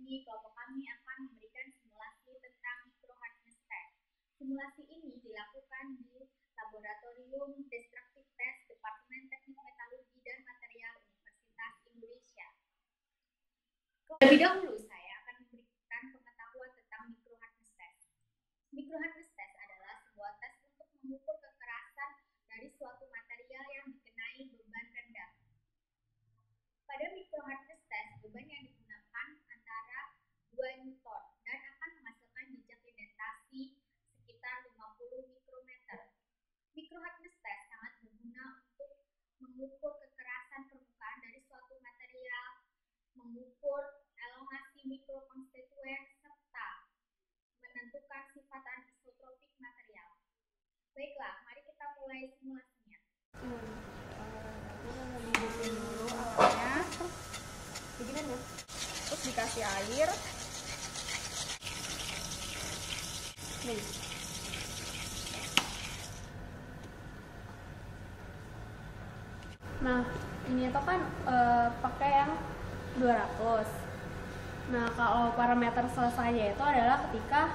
ini kelompok kami akan memberikan simulasi tentang micro hardness test. Simulasi ini dilakukan di Laboratorium Destructive Test Departemen Teknik Metalurgi dan Material Universitas Indonesia. Terlebih dahulu saya akan memberikan pengetahuan tentang micro hardness test. Micro hardness test adalah sebuah tes untuk mengukur kekerasan dari suatu material yang dikenai beban rendah. Pada micro hardness test, beban yang digunakan antara 2 Newton dan akan menghasilkan jejak indentasi sekitar 50 mikrometer. Micro hardness test sangat berguna untuk mengukur kekerasan permukaan dari suatu material, mengukur elongasi mikrokonstituen, serta menentukan sifat anisotropik material. Baiklah, mari kita mulai simulasinya. Dibubuhin dulu alatnya, begini ya. Terus dikasih air. Nih. Nah, ini tuh kan pakai yang 200. Nah, kalau parameter selesainya itu adalah ketika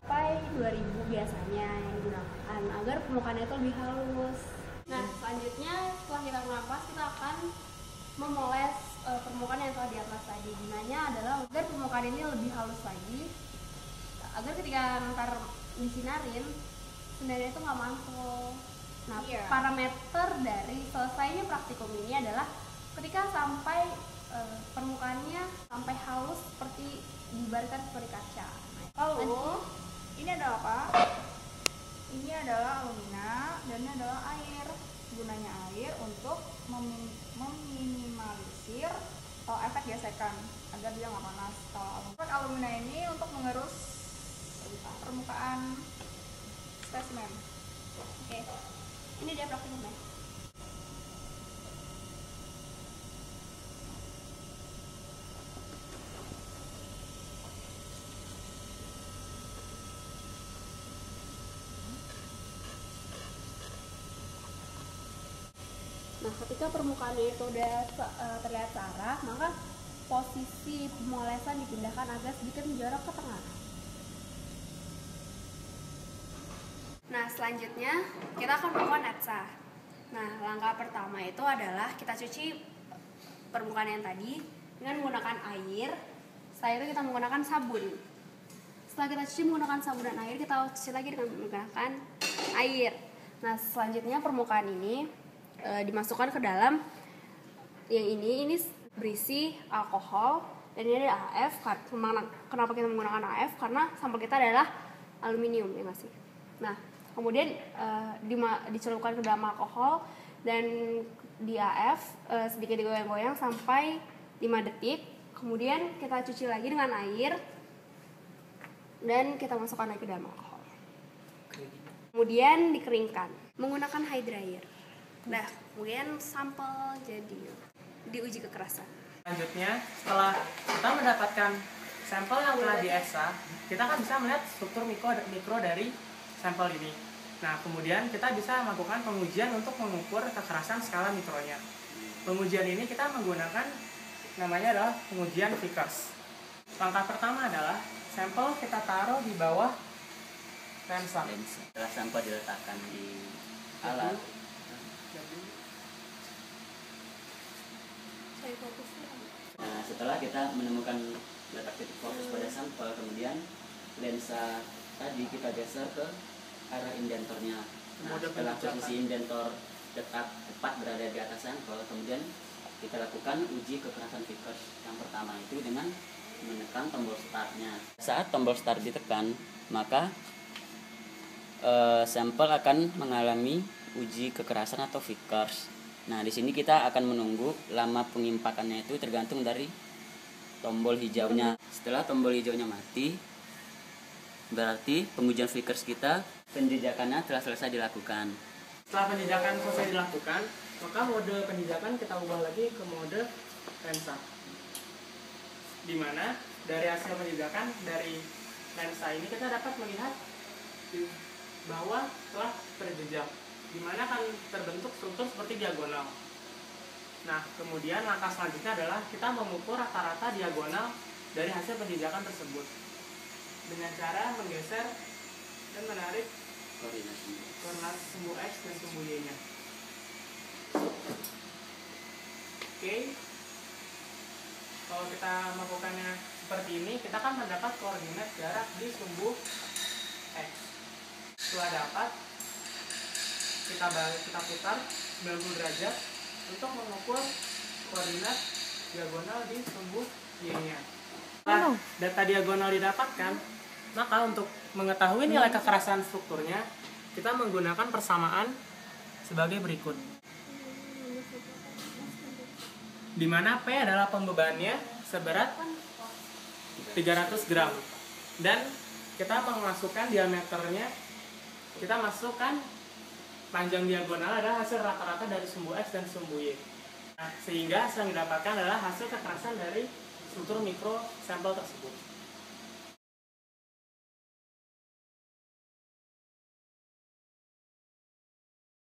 sampai 2000 biasanya yang digunakan agar permukaannya itu lebih halus. Nah, selanjutnya setelah kita menampas, kita akan memoles permukaan yang telah di atas tadi. Gunanya adalah agar permukaan ini lebih halus lagi, agar ketika ntar disinarin, sinarnya itu nggak mantul. Nah, parameter dari selesainya praktikum ini adalah ketika sampai permukaannya sampai halus seperti diibaratkan seperti kaca. Lalu ini adalah apa? Ini adalah alumina dan ini adalah air. Gunanya air untuk meminimalisir efek gesekan agar dia nggak panas. Kalau alumina ini untuk mengerus permukaan spesimen. Oke, ini dia praktikumnya. Nah, ketika permukaannya itu udah terlihat searah, maka posisi pemolesan dipindahkan agak sedikit menjorok ke tengah. Nah, selanjutnya kita akan melakukan netsa. Nah, langkah pertama itu adalah kita cuci permukaan yang tadi dengan menggunakan air. Setelah itu kita menggunakan sabun. Setelah kita cuci menggunakan sabun dan air, kita cuci lagi dengan menggunakan air. Nah, selanjutnya permukaan ini dimasukkan ke dalam yang ini berisi alkohol dan ini ada AF. Kenapa kita menggunakan AF? Karena sampel kita adalah aluminium, ya nggak sih? Nah, kemudian dicelupkan ke dalam alkohol dan di AF sedikit digoyang-goyang sampai 5 detik. Kemudian kita cuci lagi dengan air dan kita masukkan lagi ke dalam alkohol. Kemudian dikeringkan menggunakan high dryer. Nah, kemudian sampel jadi diuji kekerasan. Selanjutnya, setelah kita mendapatkan sampel yang telah diesah, kita kan bisa melihat struktur mikro dari sampel ini. Nah, kemudian kita bisa melakukan pengujian untuk mengukur kekerasan skala mikronya. Pengujian ini kita menggunakan namanya adalah pengujian Vickers. Langkah pertama adalah sampel kita taruh di bawah lensa. Setelah sampel diletakkan di alat, nah, setelah kita menemukan letak titik fokus pada sampel, kemudian lensa tadi kita geser ke arah indentornya. Nah, setelah posisi indentor tepat berada di atas sampel, kemudian kita lakukan uji kekerasan Vickers. Yang pertama itu dengan menekan tombol startnya. Saat tombol start ditekan, maka sampel akan mengalami uji kekerasan atau Vickers. Nah, di sini kita akan menunggu lama pengimpakannya itu tergantung dari tombol hijaunya. Setelah tombol hijaunya mati, berarti pengujian Vickers kita penjejakannya telah selesai dilakukan. Setelah penjejakan selesai dilakukan, maka mode penjejakan kita ubah lagi ke mode lensa. Di mana dari hasil penjejakan dari lensa ini kita dapat melihat bahwa telah terjejak, di mana akan terbentuk struktur seperti diagonal. Nah, kemudian langkah selanjutnya adalah kita mengukur rata-rata diagonal dari hasil penjajakan tersebut dengan cara menggeser dan menarik koordinat sumbu X dan sumbu Y-nya. Oke, kalau kita melakukannya seperti ini, kita akan mendapat koordinat jarak di sumbu X. Setelah dapat, kita putar 90 derajat untuk mengukur koordinat diagonal di sumbu Y-nya. Setelah data diagonal didapatkan, maka untuk mengetahui nilai kekerasan strukturnya, kita menggunakan persamaan sebagai berikut. Di mana P adalah pembebannya seberat 300 gram. Dan kita memasukkan diameternya, kita masukkan panjang diagonal adalah hasil rata-rata dari sumbu X dan sumbu Y. Nah, sehingga yang didapatkan adalah hasil kekerasan dari struktur mikro sampel tersebut.